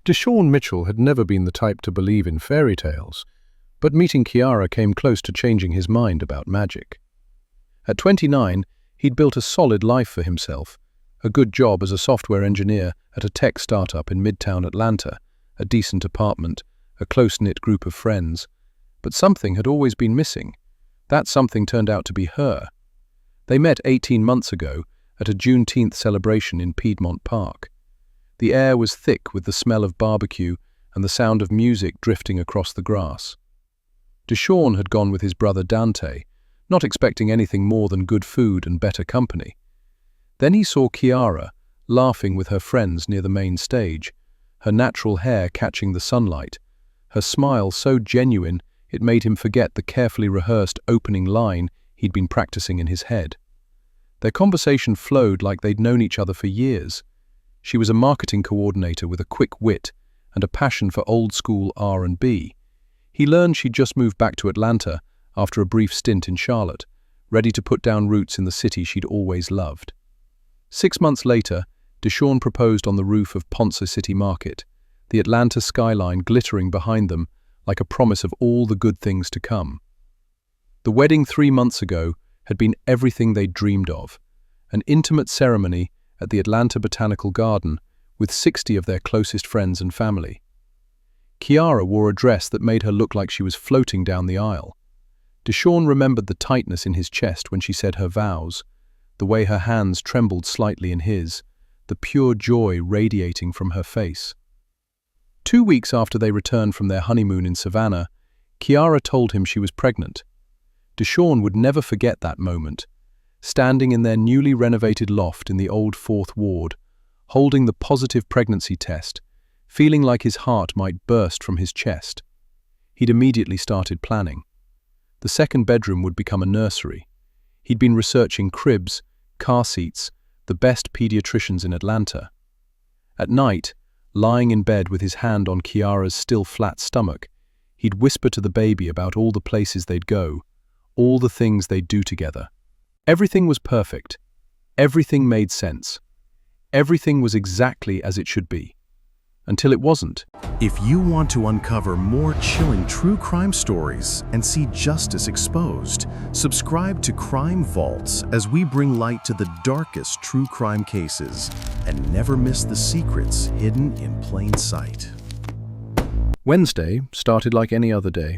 Deshaun Mitchell had never been the type to believe in fairy tales, but meeting Kiara came close to changing his mind about magic. At 29, he'd built a solid life for himself, a good job as a software engineer at a tech startup in Midtown Atlanta, a decent apartment, a close-knit group of friends. But something had always been missing. That something turned out to be her. They met 18 months ago at a Juneteenth celebration in Piedmont Park. The air was thick with the smell of barbecue and the sound of music drifting across the grass. Deshaun had gone with his brother Dante, not expecting anything more than good food and better company. Then he saw Kiara, laughing with her friends near the main stage, her natural hair catching the sunlight, her smile so genuine it made him forget the carefully rehearsed opening line he'd been practicing in his head. Their conversation flowed like they'd known each other for years. She was a marketing coordinator with a quick wit and a passion for old-school R&B. He learned she'd just moved back to Atlanta after a brief stint in Charlotte, ready to put down roots in the city she'd always loved. 6 months later, Deshaun proposed on the roof of Ponce City Market, the Atlanta skyline glittering behind them like a promise of all the good things to come. The wedding 3 months ago had been everything they'd dreamed of, an intimate ceremony at the Atlanta Botanical Garden with 60 of their closest friends and family. Kiara wore a dress that made her look like she was floating down the aisle. Deshaun remembered the tightness in his chest when she said her vows, the way her hands trembled slightly in his, the pure joy radiating from her face. 2 weeks after they returned from their honeymoon in Savannah, Kiara told him she was pregnant. Deshaun would never forget that moment, standing in their newly renovated loft in the old Fourth Ward, holding the positive pregnancy test, feeling like his heart might burst from his chest. He'd immediately started planning. The second bedroom would become a nursery. He'd been researching cribs, car seats, the best pediatricians in Atlanta. At night, lying in bed with his hand on Kiara's still flat stomach, he'd whisper to the baby about all the places they'd go, all the things they'd do together. Everything was perfect. Everything made sense. Everything was exactly as it should be. Until it wasn't. If you want to uncover more chilling true crime stories and see justice exposed, subscribe to Crime Vaults as we bring light to the darkest true crime cases and never miss the secrets hidden in plain sight. Wednesday started like any other day.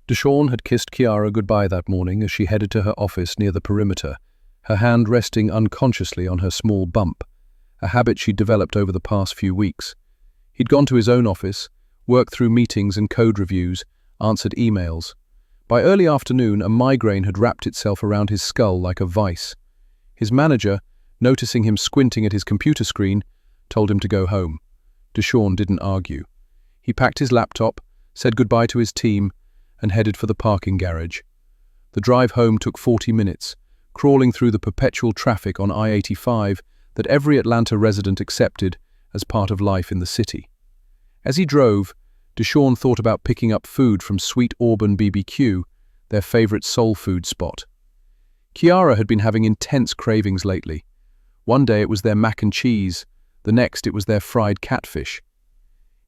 Deshaun had kissed Kiara goodbye that morning as she headed to her office near the perimeter, her hand resting unconsciously on her small bump, a habit she'd developed over the past few weeks. He'd gone to his own office, worked through meetings and code reviews, answered emails. By early afternoon, a migraine had wrapped itself around his skull like a vice. His manager, noticing him squinting at his computer screen, told him to go home. Deshaun didn't argue. He packed his laptop, said goodbye to his team, and headed for the parking garage. The drive home took 40 minutes, crawling through the perpetual traffic on I-85 that every Atlanta resident accepted as part of life in the city. As he drove, Deshaun thought about picking up food from Sweet Auburn BBQ, their favorite soul food spot. Kiara had been having intense cravings lately. One day it was their mac and cheese, the next it was their fried catfish.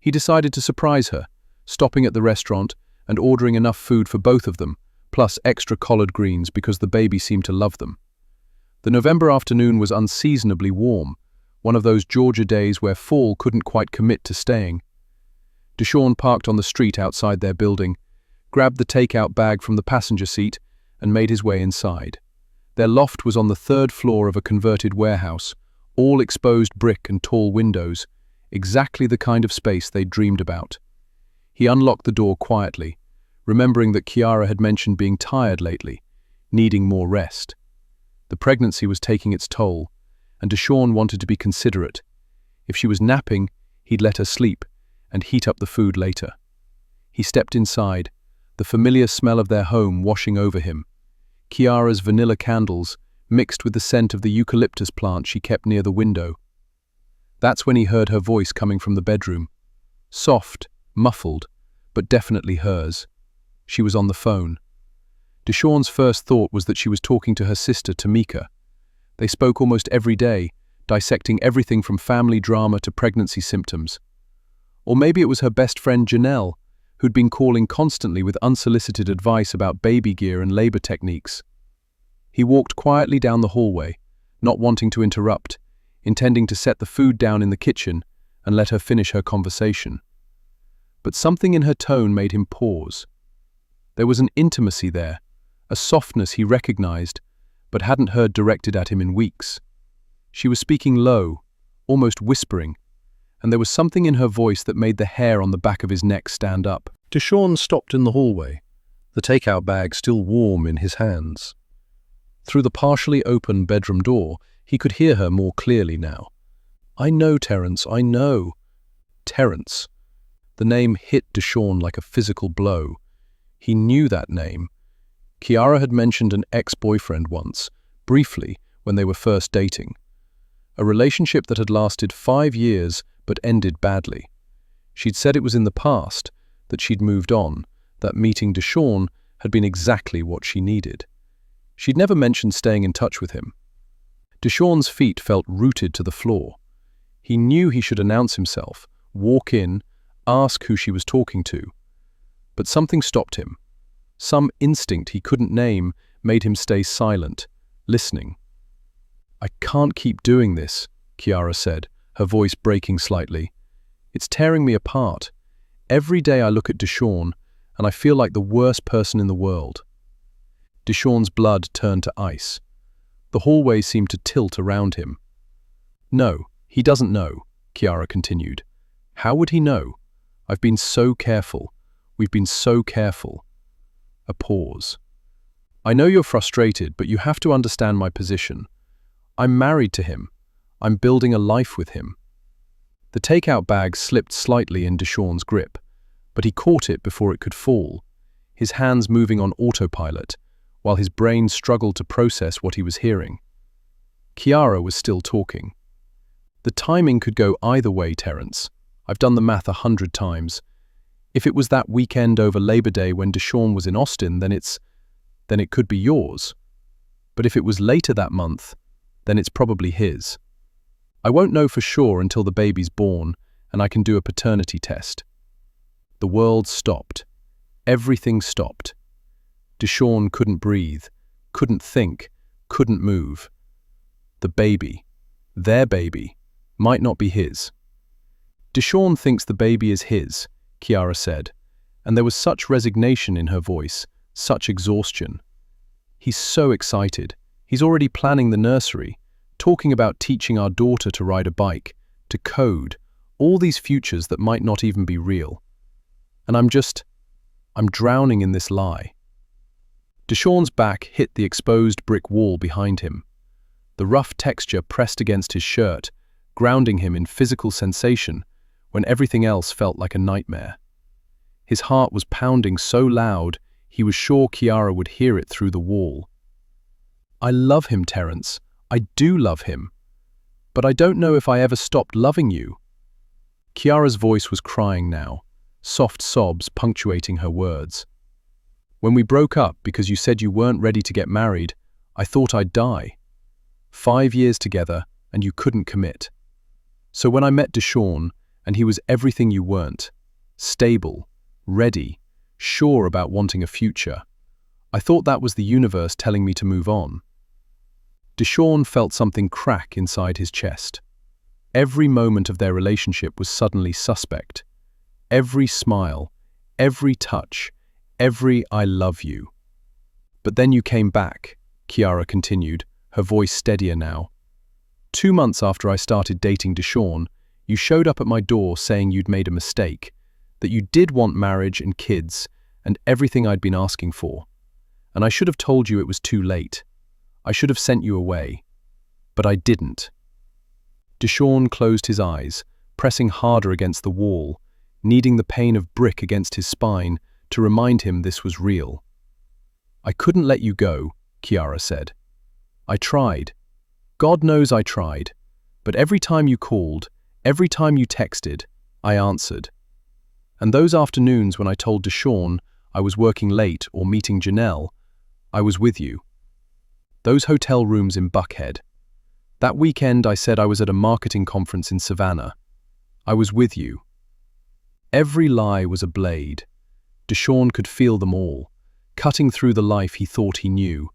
He decided to surprise her, stopping at the restaurant and ordering enough food for both of them, plus extra collard greens because the baby seemed to love them. The November afternoon was unseasonably warm, one of those Georgia days where fall couldn't quite commit to staying. Deshaun parked on the street outside their building, grabbed the takeout bag from the passenger seat, and made his way inside. Their loft was on the 3rd floor of a converted warehouse, all exposed brick and tall windows, exactly the kind of space they'd dreamed about. He unlocked the door quietly, remembering that Kiara had mentioned being tired lately, needing more rest. The pregnancy was taking its toll, and Deshaun wanted to be considerate. If she was napping, he'd let her sleep and heat up the food later. He stepped inside, the familiar smell of their home washing over him. Kiara's vanilla candles mixed with the scent of the eucalyptus plant she kept near the window. That's when he heard her voice coming from the bedroom. Soft, muffled, but definitely hers. She was on the phone. Deshaun's first thought was that she was talking to her sister, Tamika. They spoke almost every day, dissecting everything from family drama to pregnancy symptoms. Or maybe it was her best friend Janelle, who'd been calling constantly with unsolicited advice about baby gear and labor techniques. He walked quietly down the hallway, not wanting to interrupt, intending to set the food down in the kitchen and let her finish her conversation. But something in her tone made him pause. There was an intimacy there, a softness he recognized, but hadn't heard directed at him in weeks. She was speaking low, almost whispering, and there was something in her voice that made the hair on the back of his neck stand up. Deshawn stopped in the hallway, the takeout bag still warm in his hands. Through the partially open bedroom door, he could hear her more clearly now. "I know, Terence, I know." Terence. The name hit Deshawn like a physical blow. He knew that name. Kiara had mentioned an ex-boyfriend once, briefly, when they were first dating. A relationship that had lasted 5 years but ended badly. She'd said it was in the past, that she'd moved on, that meeting Deshawn had been exactly what she needed. She'd never mentioned staying in touch with him. Deshawn's feet felt rooted to the floor. He knew he should announce himself, walk in, ask who she was talking to. But something stopped him. Some instinct he couldn't name made him stay silent, listening. "I can't keep doing this," Kiara said, her voice breaking slightly. "It's tearing me apart. Every day I look at Deshawn, and I feel like the worst person in the world." Deshawn's blood turned to ice. The hallway seemed to tilt around him. "No, he doesn't know," Kiara continued. "How would he know? I've been so careful. We've been so careful." A pause. "I know you're frustrated, but you have to understand my position. I'm married to him. I'm building a life with him." The takeout bag slipped slightly in Deshawn's grip, but he caught it before it could fall, his hands moving on autopilot, while his brain struggled to process what he was hearing. Kiara was still talking. "The timing could go either way, Terence. I've done the math 100 times. If it was that weekend over Labor Day when Deshawn was in Austin, then it could be yours. But if it was later that month, then it's probably his. I won't know for sure until the baby's born and I can do a paternity test." The world stopped. Everything stopped. Deshawn couldn't breathe, couldn't think, couldn't move. The baby, their baby, might not be his. "Deshawn thinks the baby is his," Kiara said, and there was such resignation in her voice, such exhaustion. "He's so excited. He's already planning the nursery, talking about teaching our daughter to ride a bike, to code, all these futures that might not even be real. And I'm drowning in this lie." Deshawn's back hit the exposed brick wall behind him. The rough texture pressed against his shirt, grounding him in physical sensation when everything else felt like a nightmare. His heart was pounding so loud he was sure Kiara would hear it through the wall. "I love him, Terence. I do love him. But I don't know if I ever stopped loving you." Kiara's voice was crying now, soft sobs punctuating her words. "When we broke up because you said you weren't ready to get married, I thought I'd die. 5 years together and you couldn't commit. So when I met Deshawn and he was everything you weren't, stable, ready, sure about wanting a future, I thought that was the universe telling me to move on." Deshawn felt something crack inside his chest. Every moment of their relationship was suddenly suspect. Every smile, every touch, every "I love you." "But then you came back," Kiara continued, her voice steadier now. 2 months after I started dating Deshawn, you showed up at my door saying you'd made a mistake, that you did want marriage and kids and everything I'd been asking for. And I should have told you it was too late. I should have sent you away. But I didn't." Deshawn closed his eyes, pressing harder against the wall, needing the pain of brick against his spine to remind him this was real. "I couldn't let you go," Kiara said. "I tried. God knows I tried. But every time you called, every time you texted, I answered. And those afternoons when I told Deshawn I was working late or meeting Janelle, I was with you. Those hotel rooms in Buckhead. That weekend I said I was at a marketing conference in Savannah. I was with you. Every lie was a blade. Deshawn could feel them all, cutting through the life he thought he knew.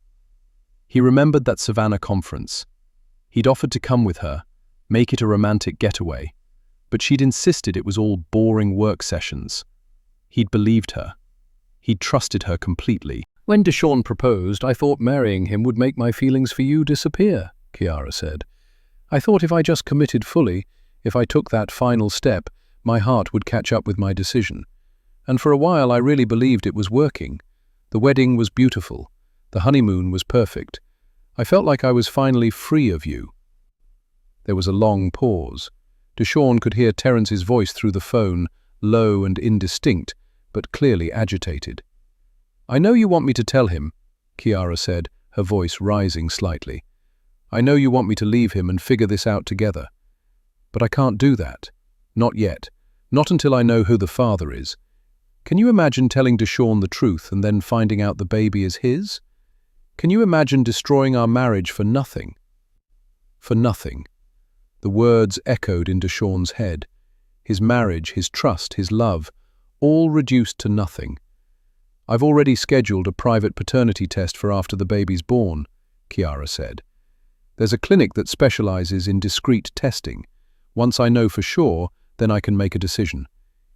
He remembered that Savannah conference. He'd offered to come with her, make it a romantic getaway, but she'd insisted it was all boring work sessions. He'd believed her. He'd trusted her completely. "When Deshawn proposed, I thought marrying him would make my feelings for you disappear," Kiara said. "I thought if I just committed fully, if I took that final step, my heart would catch up with my decision. And for a while I really believed it was working. The wedding was beautiful. The honeymoon was perfect. I felt like I was finally free of you." There was a long pause. Deshawn could hear Terence's voice through the phone, low and indistinct, but clearly agitated. "I know you want me to tell him," Kiara said, her voice rising slightly. "I know you want me to leave him and figure this out together. But I can't do that. Not yet. Not until I know who the father is. Can you imagine telling Deshawn the truth and then finding out the baby is his? Can you imagine destroying our marriage for nothing?" For nothing. The words echoed in Deshawn's head. His marriage, his trust, his love, all reduced to nothing. "I've already scheduled a private paternity test for after the baby's born," Kiara said. "There's a clinic that specializes in discreet testing. Once I know for sure, then I can make a decision.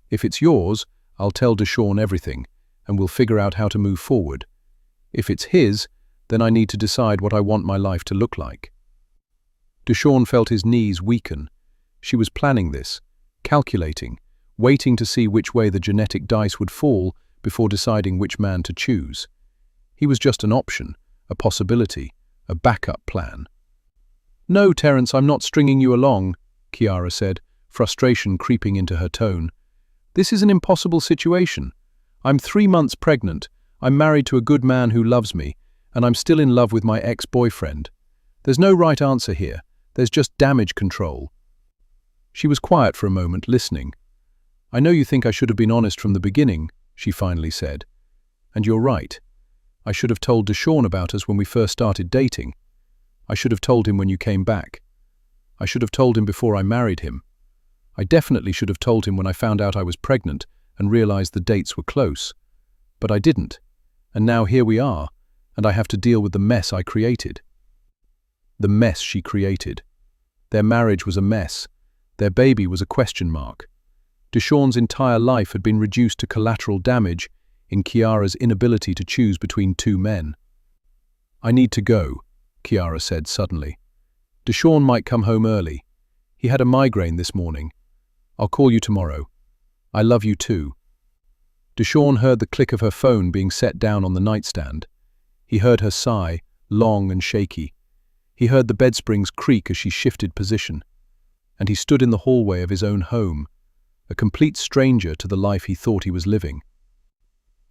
If it's yours, I'll tell Deshawn everything, and we'll figure out how to move forward. If it's his, then I need to decide what I want my life to look like." Deshawn felt his knees weaken. She was planning this, calculating, waiting to see which way the genetic dice would fall before deciding which man to choose. He was just an option, a possibility, a backup plan. "No, Terence, I'm not stringing you along," Kiara said, frustration creeping into her tone. "This is an impossible situation. I'm 3 months pregnant, I'm married to a good man who loves me, and I'm still in love with my ex-boyfriend. There's no right answer here, there's just damage control." She was quiet for a moment, listening. "I know you think I should have been honest from the beginning," she finally said. "And you're right. I should have told Deshawn about us when we first started dating. I should have told him when you came back. I should have told him before I married him. I definitely should have told him when I found out I was pregnant and realized the dates were close. But I didn't. And now here we are, and I have to deal with the mess I created." The mess she created. Their marriage was a mess. Their baby was a question mark. Deshawn's entire life had been reduced to collateral damage in Kiara's inability to choose between two men. "I need to go," Kiara said suddenly. "Deshawn might come home early. He had a migraine this morning. I'll call you tomorrow. I love you too." Deshawn heard the click of her phone being set down on the nightstand. He heard her sigh, long and shaky. He heard the bed springs creak as she shifted position. And he stood in the hallway of his own home, a complete stranger to the life he thought he was living.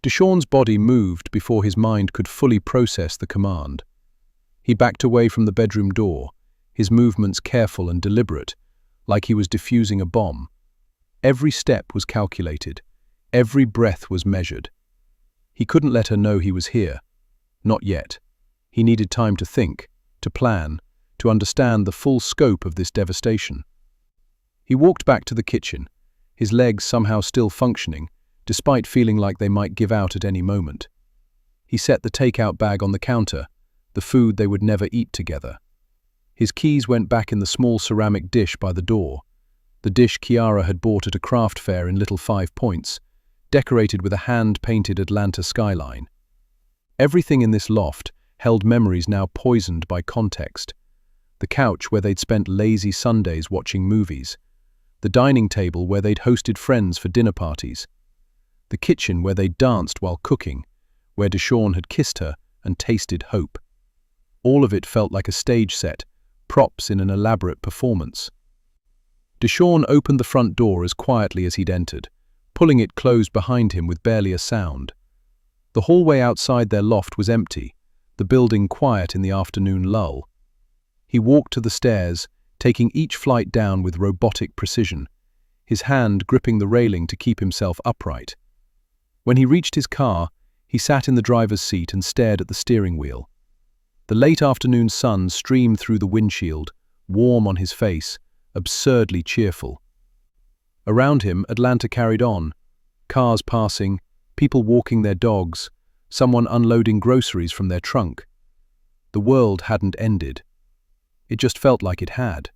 Deshawn's body moved before his mind could fully process the command. He backed away from the bedroom door, his movements careful and deliberate, like he was defusing a bomb. Every step was calculated. Every breath was measured. He couldn't let her know he was here. Not yet. He needed time to think, to plan, to understand the full scope of this devastation. He walked back to the kitchen, his legs somehow still functioning, despite feeling like they might give out at any moment. He set the takeout bag on the counter, the food they would never eat together. His keys went back in the small ceramic dish by the door, the dish Kiara had bought at a craft fair in Little 5 Points, decorated with a hand-painted Atlanta skyline. Everything in this loft held memories now poisoned by context. The couch where they'd spent lazy Sundays watching movies, the dining table where they'd hosted friends for dinner parties, the kitchen where they'd danced while cooking, where Deshawn had kissed her and tasted hope. All of it felt like a stage set, props in an elaborate performance. Deshawn opened the front door as quietly as he'd entered, pulling it closed behind him with barely a sound. The hallway outside their loft was empty, the building quiet in the afternoon lull. He walked to the stairs, taking each flight down with robotic precision, his hand gripping the railing to keep himself upright. When he reached his car, he sat in the driver's seat and stared at the steering wheel. The late afternoon sun streamed through the windshield, warm on his face, absurdly cheerful. Around him, Atlanta carried on. Cars passing, people walking their dogs, someone unloading groceries from their trunk. The world hadn't ended. It just felt like it had.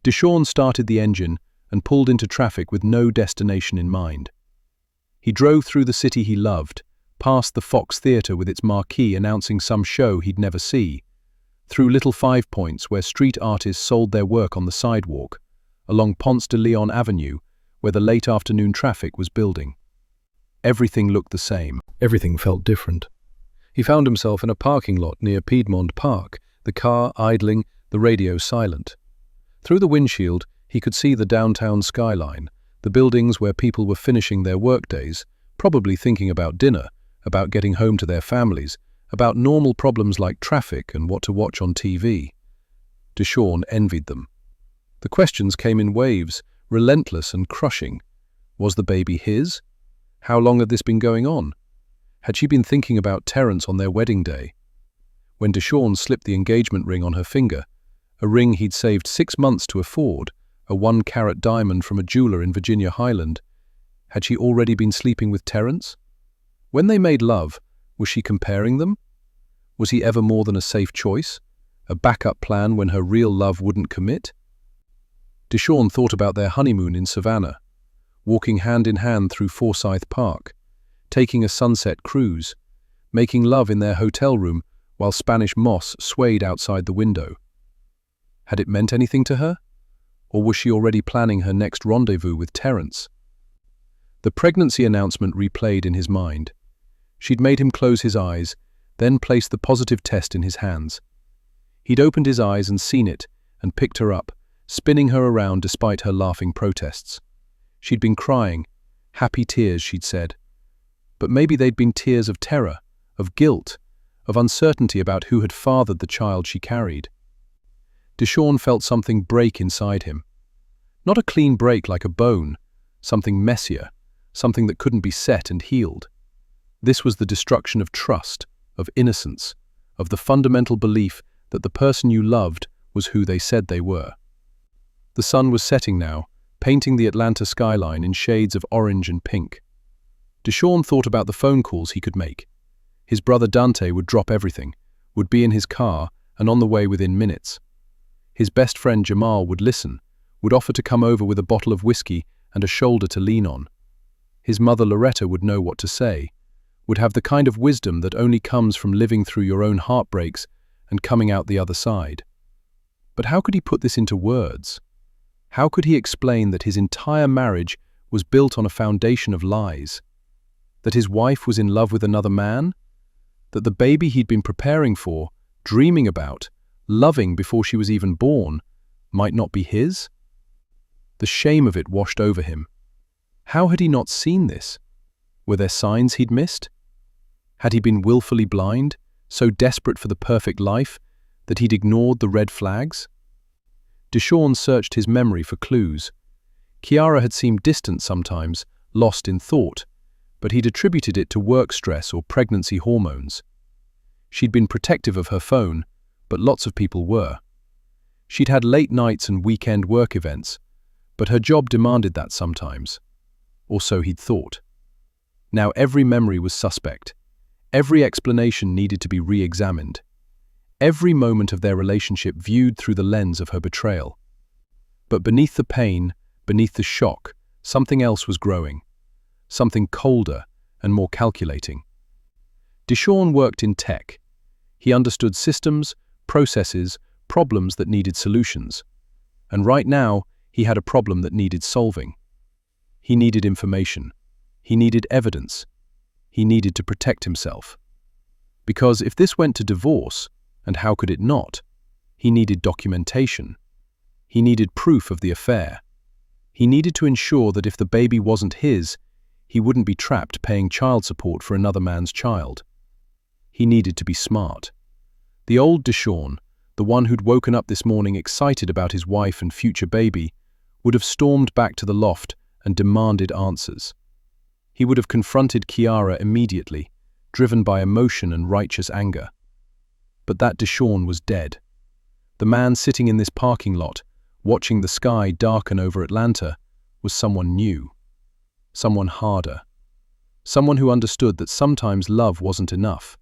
Deshawn started the engine and pulled into traffic with no destination in mind. He drove through the city he loved, past the Fox Theatre with its marquee announcing some show he'd never see, through little Five Points where street artists sold their work on the sidewalk, along Ponce de Leon Avenue where the late afternoon traffic was building. Everything looked the same. Everything felt different. He found himself in a parking lot near Piedmont Park, the car idling, the radio silent. Through the windshield, he could see the downtown skyline, the buildings where people were finishing their workdays, probably thinking about dinner, about getting home to their families, about normal problems like traffic and what to watch on TV. Deshawn envied them. The questions came in waves, relentless and crushing. Was the baby his? How long had this been going on? Had she been thinking about Terence on their wedding day? When Deshawn slipped the engagement ring on her finger, a ring he'd saved 6 months to afford, a 1-carat diamond from a jeweler in Virginia Highland, had she already been sleeping with Terence? When they made love, was she comparing them? Was he ever more than a safe choice? A backup plan when her real love wouldn't commit? Deshawn thought about their honeymoon in Savannah, walking hand in hand through Forsyth Park, taking a sunset cruise, making love in their hotel room while Spanish moss swayed outside the window. Had it meant anything to her? Or was she already planning her next rendezvous with Terence? The pregnancy announcement replayed in his mind. She'd made him close his eyes, then placed the positive test in his hands. He'd opened his eyes and seen it, and picked her up, spinning her around despite her laughing protests. She'd been crying, happy tears, she'd said. But maybe they'd been tears of terror, of guilt, of uncertainty about who had fathered the child she carried. Deshawn felt something break inside him. Not a clean break like a bone, something messier, something that couldn't be set and healed. This was the destruction of trust, of innocence, of the fundamental belief that the person you loved was who they said they were. The sun was setting now, painting the Atlanta skyline in shades of orange and pink. Deshawn thought about the phone calls he could make. His brother Dante would drop everything, would be in his car and on the way within minutes. His best friend Jamal would listen, would offer to come over with a bottle of whiskey and a shoulder to lean on. His mother Loretta would know what to say, would have the kind of wisdom that only comes from living through your own heartbreaks and coming out the other side. But how could he put this into words? How could he explain that his entire marriage was built on a foundation of lies? That his wife was in love with another man? That the baby he'd been preparing for, dreaming about, loving before she was even born, might not be his? The shame of it washed over him. How had he not seen this? Were there signs he'd missed? Had he been willfully blind, so desperate for the perfect life that he'd ignored the red flags? Deshawn searched his memory for clues. Kiara had seemed distant sometimes, lost in thought, but he'd attributed it to work stress or pregnancy hormones. She'd been protective of her phone, but lots of people were. She'd had late nights and weekend work events, but her job demanded that sometimes. Or so he'd thought. Now every memory was suspect. Every explanation needed to be re-examined. Every moment of their relationship viewed through the lens of her betrayal. But beneath the pain, beneath the shock, something else was growing. Something colder and more calculating. Deshawn worked in tech. He understood systems, processes, problems that needed solutions. And right now, he had a problem that needed solving. He needed information. He needed evidence. He needed to protect himself. Because if this went to divorce, and how could it not, he needed documentation. He needed proof of the affair. He needed to ensure that if the baby wasn't his, he wouldn't be trapped paying child support for another man's child. He needed to be smart. The old Deshawn, the one who'd woken up this morning excited about his wife and future baby, would have stormed back to the loft and demanded answers. He would have confronted Kiara immediately, driven by emotion and righteous anger. But that Deshawn was dead. The man sitting in this parking lot, watching the sky darken over Atlanta, was someone new, someone harder, someone who understood that sometimes love wasn't enough,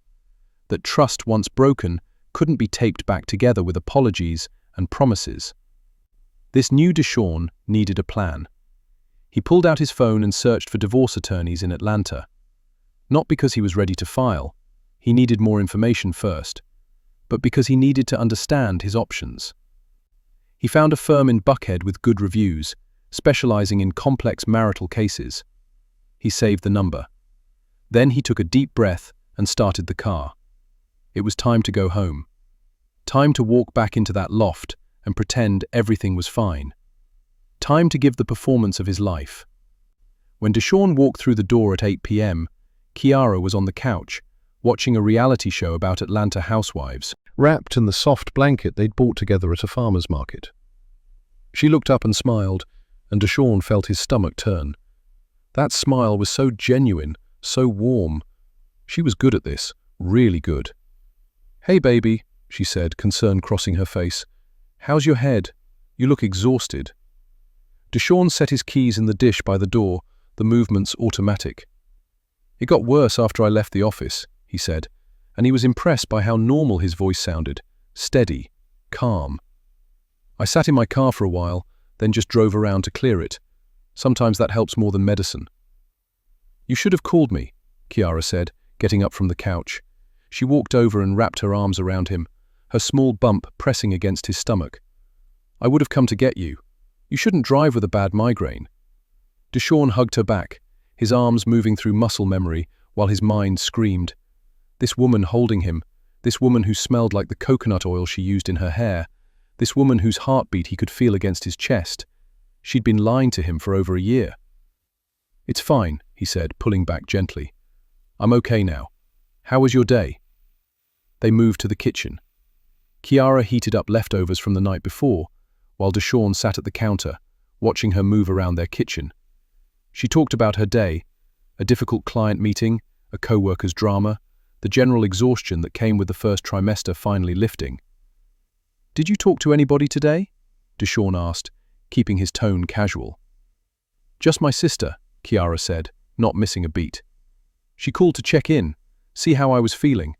that trust once broken couldn't be taped back together with apologies and promises. This new Deshawn needed a plan. He pulled out his phone and searched for divorce attorneys in Atlanta. Not because he was ready to file, he needed more information first, but because he needed to understand his options. He found a firm in Buckhead with good reviews, specializing in complex marital cases. He saved the number. Then he took a deep breath and started the car. It was time to go home. Time to walk back into that loft and pretend everything was fine. Time to give the performance of his life. When Deshawn walked through the door at 8 p.m., Kiara was on the couch, watching a reality show about Atlanta housewives, wrapped in the soft blanket they'd bought together at a farmer's market. She looked up and smiled, and Deshawn felt his stomach turn. That smile was so genuine, so warm. She was good at this, really good. "Hey, baby," she said, concern crossing her face. "How's your head? You look exhausted." Deshawn set his keys in the dish by the door, the movements automatic. "It got worse after I left the office," he said, and he was impressed by how normal his voice sounded, steady, calm. "I sat in my car for a while, then just drove around to clear it. Sometimes that helps more than medicine." "You should have called me," Kiara said, getting up from the couch. She walked over and wrapped her arms around him, her small bump pressing against his stomach. "I would have come to get you. You shouldn't drive with a bad migraine." Deshawn hugged her back, his arms moving through muscle memory while his mind screamed. This woman holding him, this woman who smelled like the coconut oil she used in her hair, this woman whose heartbeat he could feel against his chest. She'd been lying to him for over a year. "It's fine," he said, pulling back gently. "I'm okay now. How was your day?" They moved to the kitchen. Kiara heated up leftovers from the night before, while Deshawn sat at the counter, watching her move around their kitchen. She talked about her day, a difficult client meeting, a co-worker's drama, the general exhaustion that came with the first trimester finally lifting. "Did you talk to anybody today?" Deshawn asked, keeping his tone casual. "Just my sister," Kiara said, not missing a beat. "She called to check in, see how I was feeling.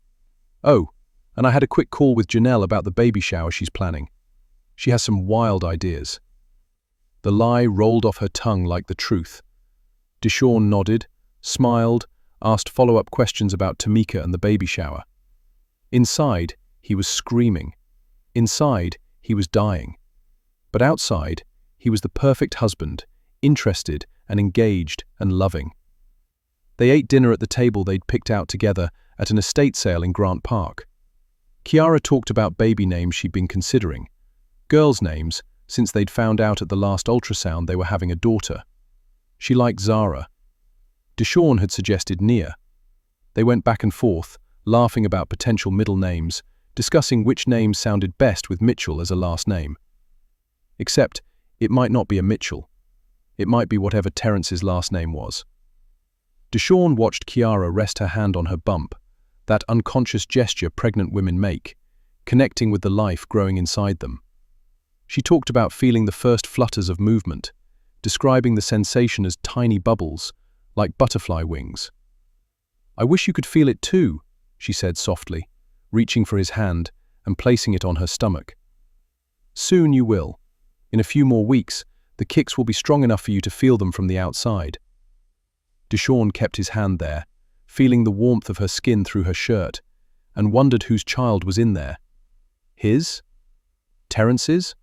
Oh, and I had a quick call with Janelle about the baby shower she's planning. She has some wild ideas." The lie rolled off her tongue like the truth. Deshawn nodded, smiled, asked follow-up questions about Tamika and the baby shower. Inside, he was screaming. Inside, he was dying. But outside, he was the perfect husband, interested and engaged and loving. They ate dinner at the table they'd picked out together at an estate sale in Grant Park. Kiara talked about baby names she'd been considering. Girls' names, since they'd found out at the last ultrasound they were having a daughter. She liked Zara. Deshawn had suggested Nia. They went back and forth, laughing about potential middle names, discussing which names sounded best with Mitchell as a last name. Except, it might not be a Mitchell. It might be whatever Terrence's last name was. Deshawn watched Kiara rest her hand on her bump, that unconscious gesture pregnant women make, connecting with the life growing inside them. She talked about feeling the first flutters of movement, describing the sensation as tiny bubbles, like butterfly wings. "I wish you could feel it too," she said softly, reaching for his hand and placing it on her stomach. "Soon you will. In a few more weeks, the kicks will be strong enough for you to feel them from the outside." Deshawn kept his hand there, feeling the warmth of her skin through her shirt, and wondered whose child was in there. His? Terrence's?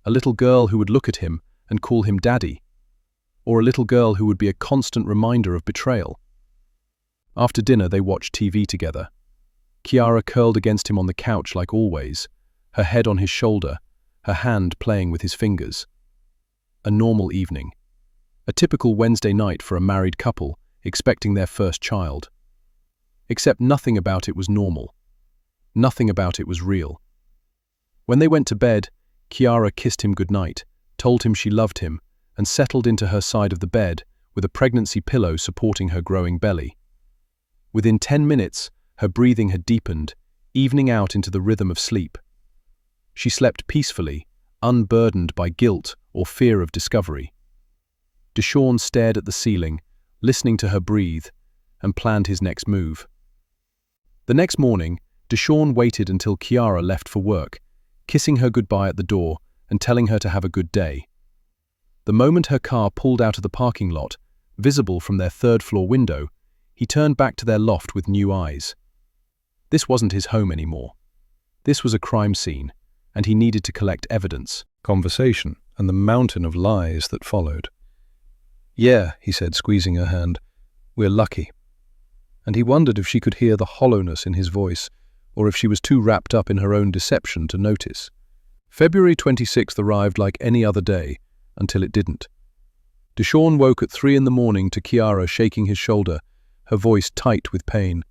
A little girl who would look at him and call him daddy? Or a little girl who would be a constant reminder of betrayal? After dinner, they watched TV together. Kiara curled against him on the couch like always, her head on his shoulder, her hand playing with his fingers. A normal evening. A typical Wednesday night for a married couple expecting their first child. Except nothing about it was normal. Nothing about it was real. When they went to bed, Kiara kissed him goodnight, told him she loved him, and settled into her side of the bed with a pregnancy pillow supporting her growing belly. Within 10 minutes, her breathing had deepened, evening out into the rhythm of sleep. She slept peacefully, unburdened by guilt or fear of discovery. Deshawn stared at the ceiling, listening to her breathe, and planned his next move. The next morning, Deshawn waited until Kiara left for work, kissing her goodbye at the door and telling her to have a good day. The moment her car pulled out of the parking lot, visible from their third-floor window, he turned back to their loft with new eyes. This wasn't his home anymore. This was a crime scene, and he needed to collect evidence. Conversation and the mountain of lies that followed. "Yeah," he said, squeezing her hand, "we're lucky." And he wondered if she could hear the hollowness in his voice, or if she was too wrapped up in her own deception to notice. February 26th arrived like any other day, until it didn't. Deshawn woke at 3 a.m. to Kiara shaking his shoulder, her voice tight with pain.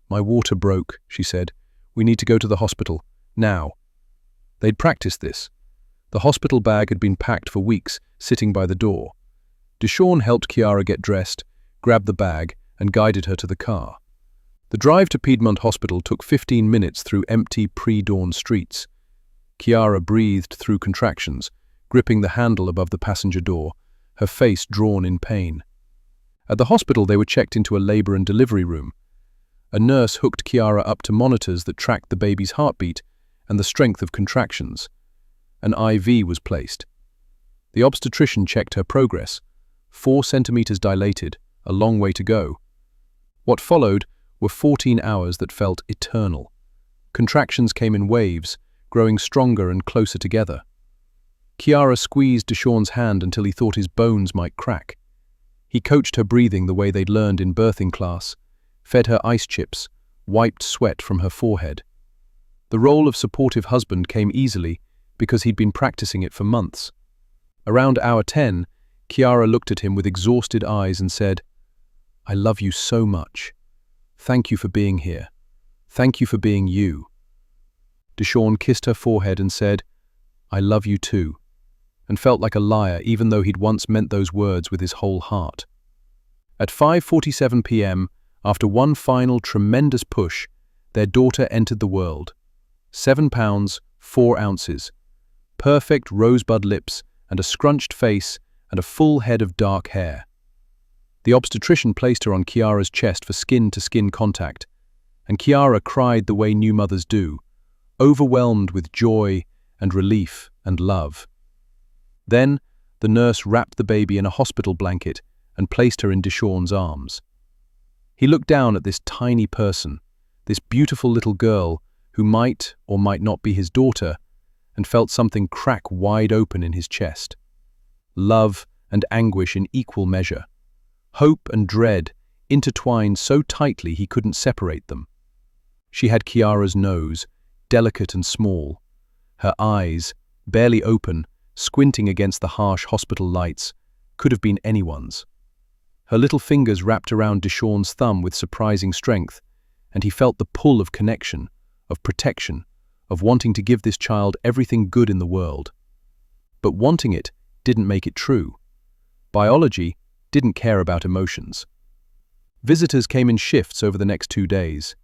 "My water broke," she said. "We need to go to the hospital, now." They'd practiced this. The hospital bag had been packed for weeks, sitting by the door. Deshawn helped Kiara get dressed, grabbed the bag, and guided her to the car. The drive to Piedmont Hospital took 15 minutes through empty, pre-dawn streets. Kiara breathed through contractions, gripping the handle above the passenger door, her face drawn in pain. At the hospital, they were checked into a labor and delivery room. A nurse hooked Kiara up to monitors that tracked the baby's heartbeat and the strength of contractions. An IV was placed. The obstetrician checked her progress. 4 centimeters dilated, a long way to go. What followed were 14 hours that felt eternal. Contractions came in waves, growing stronger and closer together. Kiara squeezed Deshawn's hand until he thought his bones might crack. He coached her breathing the way they'd learned in birthing class, fed her ice chips, wiped sweat from her forehead. The role of supportive husband came easily because he'd been practicing it for months. Around hour 10, Kiara looked at him with exhausted eyes and said, "I love you so much. Thank you for being here. Thank you for being you." Deshawn kissed her forehead and said, "I love you too," and felt like a liar even though he'd once meant those words with his whole heart. At 5:47 p.m., after one final tremendous push, their daughter entered the world. 7 pounds, 4 ounces. Perfect rosebud lips and a scrunched face and a full head of dark hair. The obstetrician placed her on Kiara's chest for skin-to-skin contact, and Kiara cried the way new mothers do, overwhelmed with joy and relief and love. Then, the nurse wrapped the baby in a hospital blanket and placed her in Deshawn's arms. He looked down at this tiny person, this beautiful little girl who might or might not be his daughter, and felt something crack wide open in his chest. Love and anguish in equal measure. Hope and dread intertwined so tightly he couldn't separate them. She had Kiara's nose, delicate and small. Her eyes, barely open, squinting against the harsh hospital lights, could have been anyone's. Her little fingers wrapped around Deshawn's thumb with surprising strength, and he felt the pull of connection, of protection, of wanting to give this child everything good in the world. But wanting it didn't make it true. Biology didn't care about emotions. Visitors came in shifts over the next 2 days.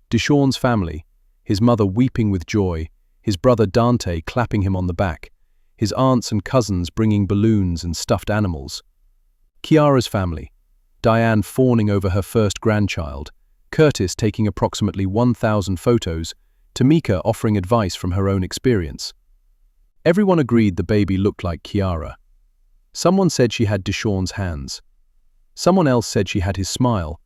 Deshawn's family, his mother weeping with joy, his brother Dante clapping him on the back, his aunts and cousins bringing balloons and stuffed animals. Kiara's family, Diane fawning over her first grandchild, Curtis taking approximately 1,000 photos, Tamika offering advice from her own experience. Everyone agreed the baby looked like Kiara. Someone said she had Deshawn's hands. Someone else said she had his smile,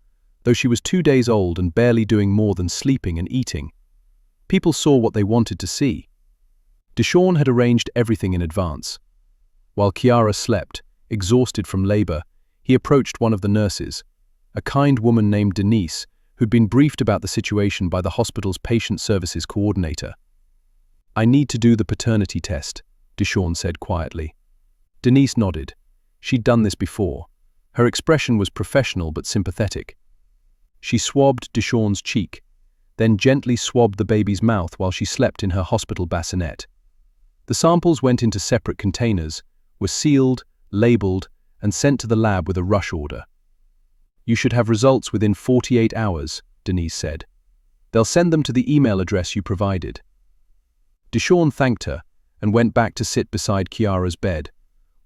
though she was 2 days old and barely doing more than sleeping and eating. People saw what they wanted to see. Deshawn had arranged everything in advance. While Kiara slept, exhausted from labor, he approached one of the nurses, a kind woman named Denise, who'd been briefed about the situation by the hospital's patient services coordinator. "I need to do the paternity test," Deshawn said quietly. Denise nodded. She'd done this before. Her expression was professional but sympathetic. She swabbed Deshawn's cheek, then gently swabbed the baby's mouth while she slept in her hospital bassinet. The samples went into separate containers, were sealed, labeled, and sent to the lab with a rush order. "You should have results within 48 hours, Denise said. "They'll send them to the email address you provided." Deshawn thanked her and went back to sit beside Kiara's bed,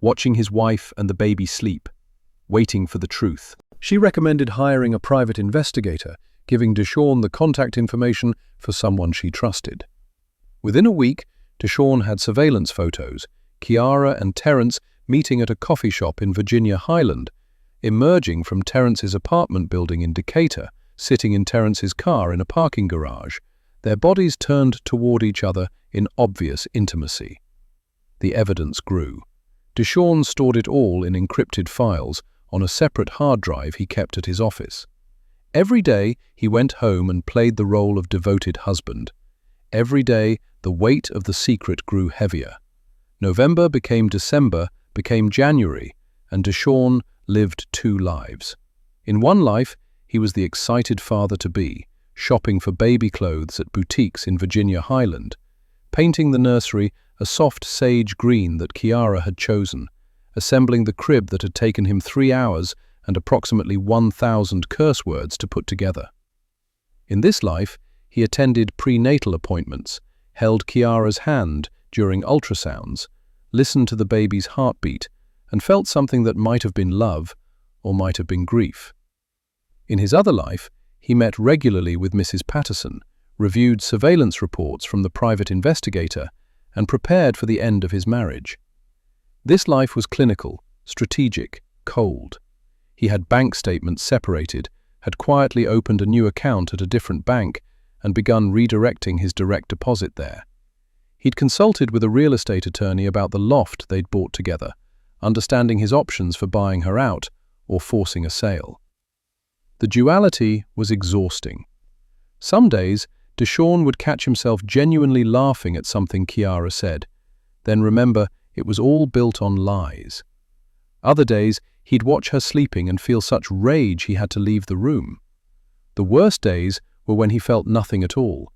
watching his wife and the baby sleep, waiting for the truth. She recommended hiring a private investigator, giving Deshawn the contact information for someone she trusted. Within a week, Deshawn had surveillance photos, Kiara and Terence meeting at a coffee shop in Virginia Highland, emerging from Terence's apartment building in Decatur, sitting in Terence's car in a parking garage, their bodies turned toward each other in obvious intimacy. The evidence grew. Deshawn stored it all in encrypted files on a separate hard drive he kept at his office. Every day he went home and played the role of devoted husband. Every day the weight of the secret grew heavier. November became December, became January, and Deshawn lived two lives. In one life, he was the excited father-to-be, shopping for baby clothes at boutiques in Virginia Highland, painting the nursery a soft sage green that Kiara had chosen, assembling the crib that had taken him 3 hours and approximately 1,000 curse words to put together. In this life, he attended prenatal appointments, held Kiara's hand during ultrasounds, listened to the baby's heartbeat, and felt something that might have been love or might have been grief. In his other life, he met regularly with Mrs. Patterson, reviewed surveillance reports from the private investigator, and prepared for the end of his marriage. This life was clinical, strategic, cold. He had bank statements separated, had quietly opened a new account at a different bank, and begun redirecting his direct deposit there. He'd consulted with a real estate attorney about the loft they'd bought together, understanding his options for buying her out or forcing a sale. The duality was exhausting. Some days, Deshawn would catch himself genuinely laughing at something Kiara said, then remember it was all built on lies. Other days, he'd watch her sleeping and feel such rage he had to leave the room. The worst days were when he felt nothing at all,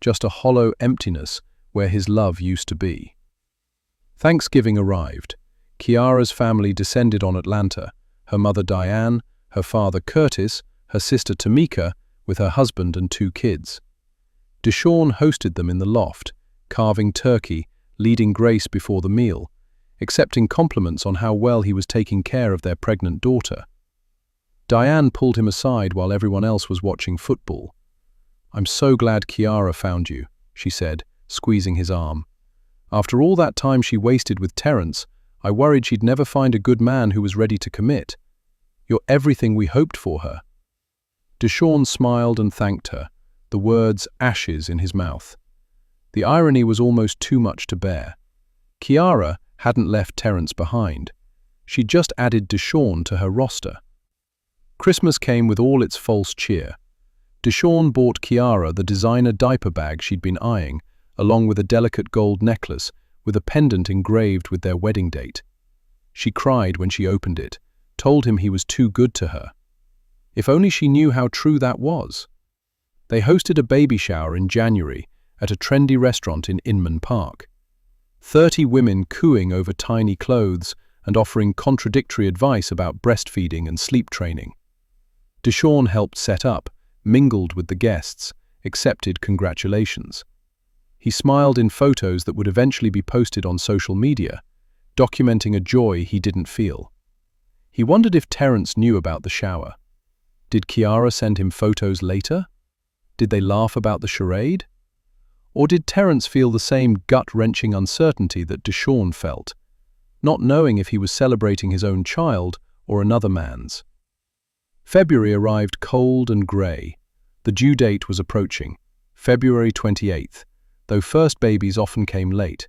just a hollow emptiness where his love used to be. Thanksgiving arrived. Kiara's family descended on Atlanta, her mother Diane, her father Curtis, her sister Tamika, with her husband and 2 kids. Deshawn hosted them in the loft, carving turkey, leading grace before the meal, accepting compliments on how well he was taking care of their pregnant daughter. Diane pulled him aside while everyone else was watching football. "I'm so glad Kiara found you," she said, squeezing his arm. "After all that time she wasted with Terence, I worried she'd never find a good man who was ready to commit. You're everything we hoped for her." Deshawn smiled and thanked her, the words ashes in his mouth. The irony was almost too much to bear. Kiara hadn't left Terence behind. She'd just added Deshawn to her roster. Christmas came with all its false cheer. Deshawn bought Kiara the designer diaper bag she'd been eyeing, along with a delicate gold necklace with a pendant engraved with their wedding date. She cried when she opened it, told him he was too good to her. If only she knew how true that was. They hosted a baby shower in January at a trendy restaurant in Inman Park. 30 women cooing over tiny clothes and offering contradictory advice about breastfeeding and sleep training. Deshawn helped set up, mingled with the guests, accepted congratulations. He smiled in photos that would eventually be posted on social media, documenting a joy he didn't feel. He wondered if Terence knew about the shower. Did Kiara send him photos later? Did they laugh about the charade? Or did Terence feel the same gut-wrenching uncertainty that Deshawn felt, not knowing if he was celebrating his own child or another man's? February arrived cold and grey. The due date was approaching, February 28th, though first babies often came late.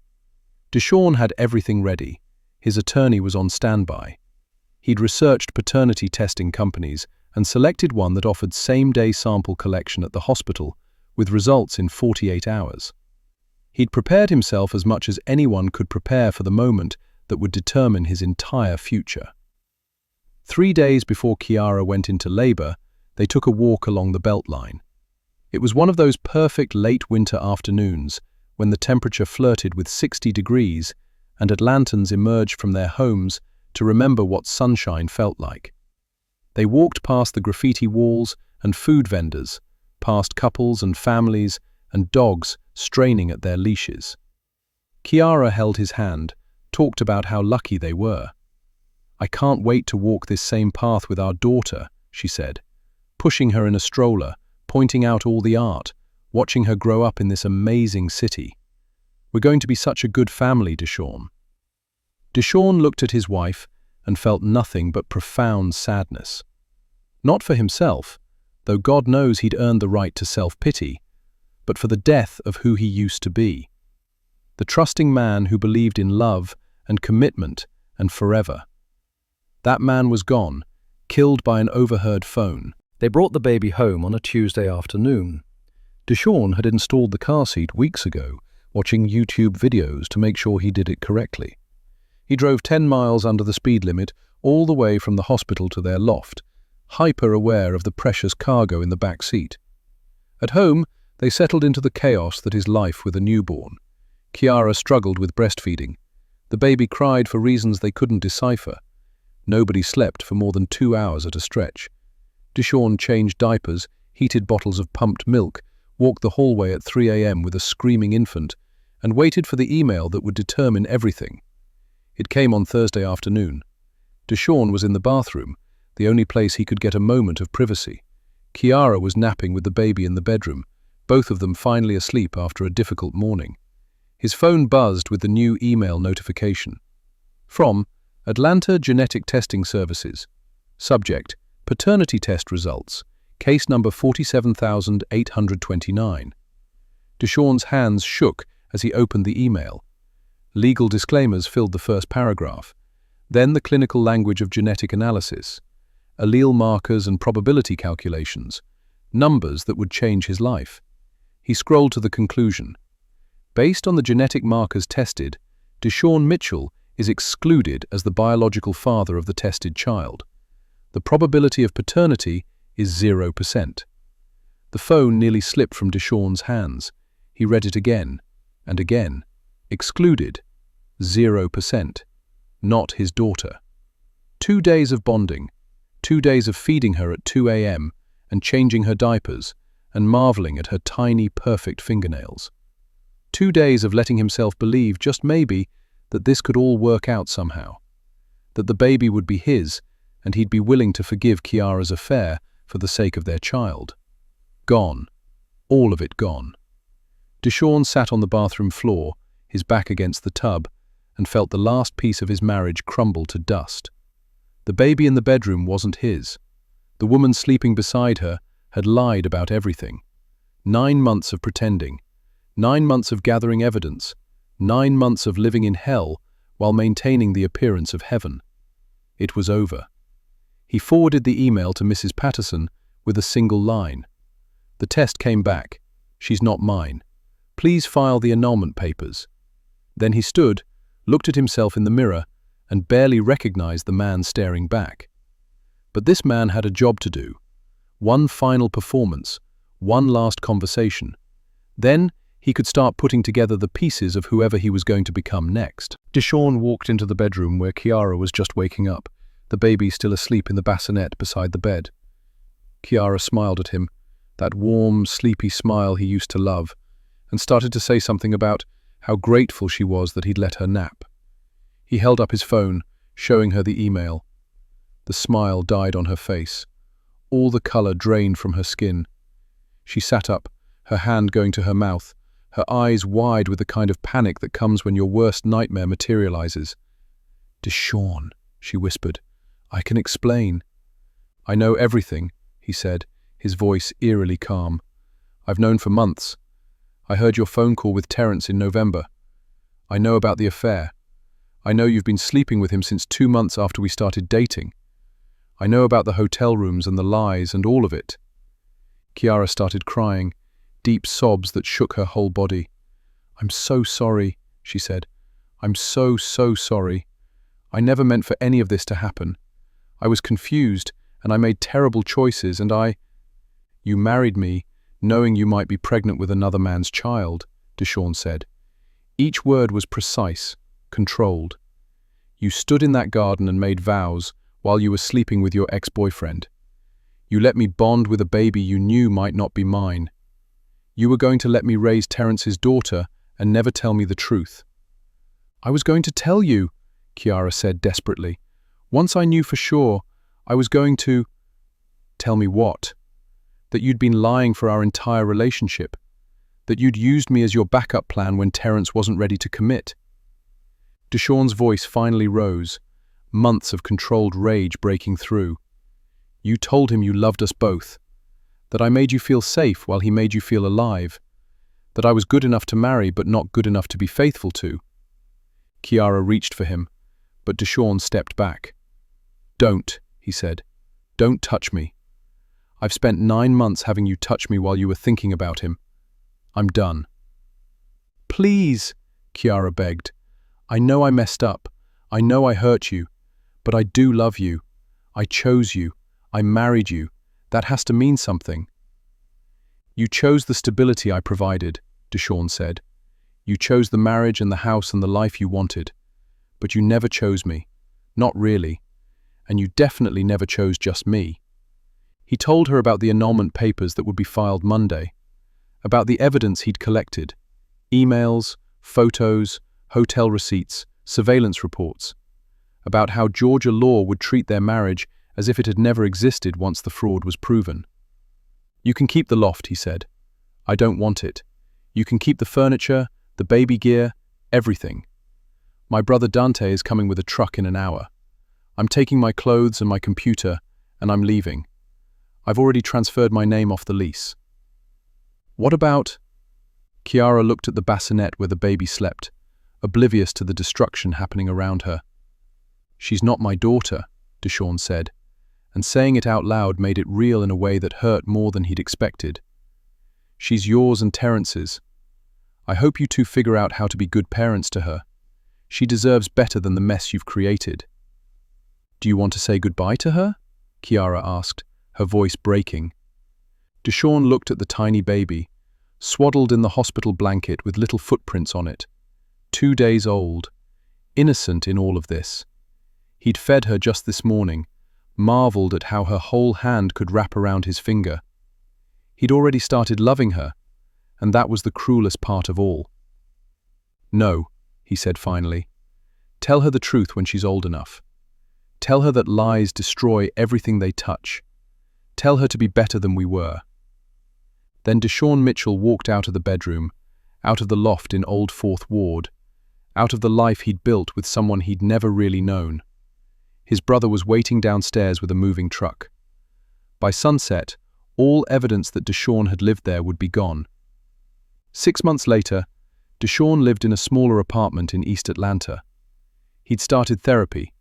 Deshawn had everything ready. His attorney was on standby. He'd researched paternity testing companies and selected one that offered same-day sample collection at the hospital, with results in 48 hours. He'd prepared himself as much as anyone could prepare for the moment that would determine his entire future. 3 days before Kiara went into labor, they took a walk along the Beltline. It was one of those perfect late winter afternoons when the temperature flirted with 60 degrees and Atlantans emerged from their homes to remember what sunshine felt like. They walked past the graffiti walls and food vendors, past couples and families and dogs straining at their leashes. Kiara held his hand, talked about how lucky they were. "I can't wait to walk this same path with our daughter," she said, pushing her in a stroller, pointing out all the art, watching her grow up in this amazing city. "We're going to be such a good family, Deshawn." Deshawn looked at his wife and felt nothing but profound sadness. Not for himself, though God knows he'd earned the right to self-pity, but for the death of who he used to be. The trusting man who believed in love and commitment and forever. That man was gone, killed by an overheard phone. They brought the baby home on a Tuesday afternoon. Deshawn had installed the car seat weeks ago, watching YouTube videos to make sure he did it correctly. He drove 10 miles under the speed limit all the way from the hospital to their loft, hyper-aware of the precious cargo in the back seat. At home, they settled into the chaos that is life with a newborn. Kiara struggled with breastfeeding. The baby cried for reasons they couldn't decipher. Nobody slept for more than 2 hours at a stretch. Deshawn changed diapers, heated bottles of pumped milk, walked the hallway at 3 a.m. with a screaming infant, and waited for the email that would determine everything. It came on Thursday afternoon. Deshawn was in the bathroom, the only place he could get a moment of privacy. Kiara was napping with the baby in the bedroom, both of them finally asleep after a difficult morning. His phone buzzed with the new email notification. From Atlanta Genetic Testing Services. Subject: Paternity test results. Case number 47,829. Deshawn's hands shook as he opened the email. Legal disclaimers filled the first paragraph. Then the clinical language of genetic analysis. Allele markers and probability calculations. Numbers that would change his life. He scrolled to the conclusion. Based on the genetic markers tested, Deshawn Mitchell is excluded as the biological father of the tested child. The probability of paternity is 0%. The phone nearly slipped from Deshawn's hands. He read it again and again. Excluded. 0%. Not his daughter. 2 days of bonding. 2 days of feeding her at 2 a.m. and changing her diapers and marveling at her tiny, perfect fingernails. 2 days of letting himself believe, just maybe, that this could all work out somehow. That the baby would be his, and he'd be willing to forgive Kiara's affair for the sake of their child. Gone. All of it gone. Deshawn sat on the bathroom floor, his back against the tub, and felt the last piece of his marriage crumble to dust. The baby in the bedroom wasn't his. The woman sleeping beside her had lied about everything. 9 months of pretending. 9 months of gathering evidence. 9 months of living in hell while maintaining the appearance of heaven. It was over. He forwarded the email to Mrs. Patterson with a single line. The test came back. She's not mine. Please file the annulment papers. Then he stood, looked at himself in the mirror, and barely recognized the man staring back. But this man had a job to do. One final performance, one last conversation. Then he could start putting together the pieces of whoever he was going to become next. Deshawn walked into the bedroom where Kiara was just waking up, the baby still asleep in the bassinet beside the bed. Kiara smiled at him, that warm, sleepy smile he used to love, and started to say something about how grateful she was that he'd let her nap. He held up his phone, showing her the email. The smile died on her face. All the color drained from her skin. She sat up, her hand going to her mouth, her eyes wide with the kind of panic that comes when your worst nightmare materializes. "Deshawn," she whispered, "I can explain." "I know everything," he said, his voice eerily calm. "I've known for months. I heard your phone call with Terrence in November. I know about the affair. I know you've been sleeping with him since 2 months after we started dating. I know about the hotel rooms and the lies and all of it." Kiara started crying, deep sobs that shook her whole body. "I'm so sorry," she said. "I'm so sorry. I never meant for any of this to happen. I was confused, and I made terrible choices, and You married me, knowing you might be pregnant with another man's child," Deshawn said. Each word was precise, controlled. "You stood in that garden and made vows while you were sleeping with your ex-boyfriend. You let me bond with a baby you knew might not be mine. You were going to let me raise Terrence's daughter and never tell me the truth. "I was going to tell you," Chiara said desperately. "Once I knew for sure, I was going to—" "Tell me what?" "That you'd been lying for our entire relationship. That you'd used me as your backup plan when Terence wasn't ready to commit." Deshawn's voice finally rose, months of controlled rage breaking through. "You told him you loved us both. That I made you feel safe while he made you feel alive. That I was good enough to marry but not good enough to be faithful to." Chiara reached for him, but Deshawn stepped back. "Don't," he said. "Don't touch me. I've spent 9 months having you touch me while you were thinking about him. I'm done." "Please," Chiara begged. "I know I messed up. I know I hurt you. But I do love you. I chose you. I married you. That has to mean something." "You chose the stability I provided," Deshawn said. "You chose the marriage and the house and the life you wanted. But you never chose me. Not really. And you definitely never chose just me." He told her about the annulment papers that would be filed Monday, about the evidence he'd collected, emails, photos, hotel receipts, surveillance reports, about how Georgia law would treat their marriage as if it had never existed once the fraud was proven. "You can keep the loft," he said. "I don't want it. You can keep the furniture, the baby gear, everything. My brother Dante is coming with a truck in an hour. I'm taking my clothes and my computer, and I'm leaving. I've already transferred my name off the lease." "What about—" Chiara looked at the bassinet where the baby slept, oblivious to the destruction happening around her. "She's not my daughter," Deshawn said, and saying it out loud made it real in a way that hurt more than he'd expected. "She's yours and Terence's. I hope you two figure out how to be good parents to her. She deserves better than the mess you've created." "Do you want to say goodbye to her?" Chiara asked, her voice breaking. Deshawn looked at the tiny baby, swaddled in the hospital blanket with little footprints on it. 2 days old, innocent in all of this. He'd fed her just this morning, marveled at how her whole hand could wrap around his finger. He'd already started loving her, and that was the cruelest part of all. "No," he said finally. "Tell her the truth when she's old enough. Tell her that lies destroy everything they touch. Tell her to be better than we were." Then Deshawn Mitchell walked out of the bedroom, out of the loft in Old Fourth Ward, out of the life he'd built with someone he'd never really known. His brother was waiting downstairs with a moving truck. By sunset, all evidence that Deshawn had lived there would be gone. 6 months later, Deshawn lived in a smaller apartment in East Atlanta. He'd started therapy.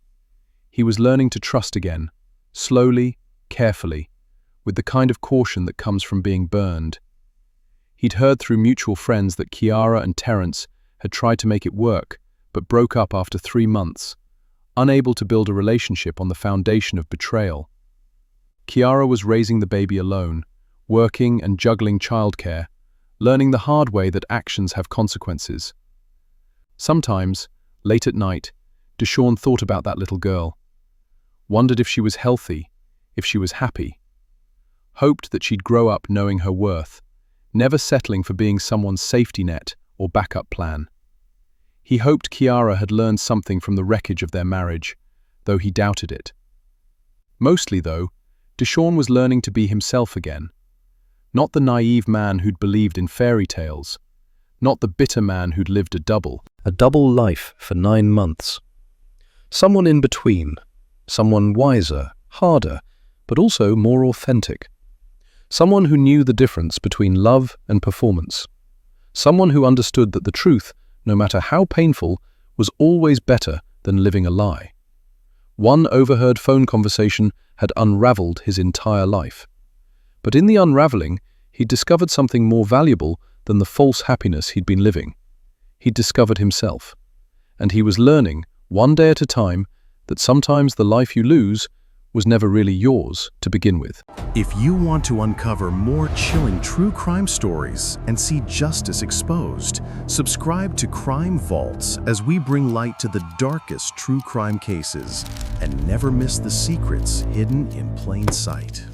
He was learning to trust again, slowly, carefully, with the kind of caution that comes from being burned. He'd heard through mutual friends that Chiara and Terence had tried to make it work, but broke up after 3 months, unable to build a relationship on the foundation of betrayal. Chiara was raising the baby alone, working and juggling childcare, learning the hard way that actions have consequences. Sometimes, late at night, Deshawn thought about that little girl, wondered if she was healthy, if she was happy, hoped that she'd grow up knowing her worth, never settling for being someone's safety net or backup plan. He hoped Chiara had learned something from the wreckage of their marriage, though he doubted it. Mostly, though, Deshawn was learning to be himself again. Not the naive man who'd believed in fairy tales, not the bitter man who'd lived a double life for 9 months. Someone in between, someone wiser, harder, but also more authentic. Someone who knew the difference between love and performance. Someone who understood that the truth, no matter how painful, was always better than living a lie. One overheard phone conversation had unraveled his entire life. But in the unraveling, he'd discovered something more valuable than the false happiness he'd been living. He'd discovered himself. And he was learning, one day at a time, that sometimes the life you lose was never really yours to begin with. If you want to uncover more chilling true crime stories and see justice exposed, subscribe to Crime Vaults as we bring light to the darkest true crime cases and never miss the secrets hidden in plain sight.